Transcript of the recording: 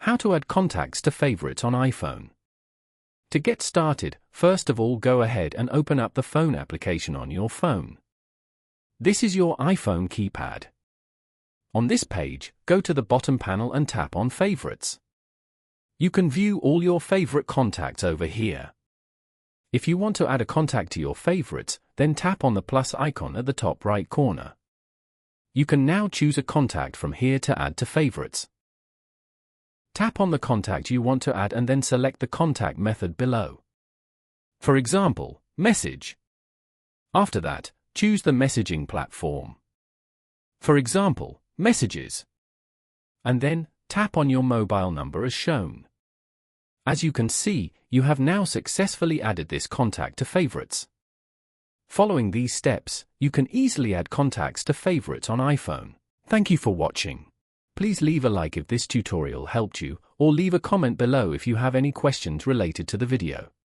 How to add contacts to favorites on iPhone. To get started, first of all go ahead and open up the phone application on your phone. This is your iPhone keypad. On this page, go to the bottom panel and tap on Favorites. You can view all your favorite contacts over here. If you want to add a contact to your favorites, then tap on the plus icon at the top right corner. You can now choose a contact from here to add to favorites. Tap on the contact you want to add and then select the contact method below. For example, message. After that, choose the messaging platform. For example, messages. And then, tap on your mobile number as shown. As you can see, you have now successfully added this contact to favorites. Following these steps, you can easily add contacts to favorites on iPhone. Thank you for watching. Please leave a like if this tutorial helped you, or leave a comment below if you have any questions related to the video.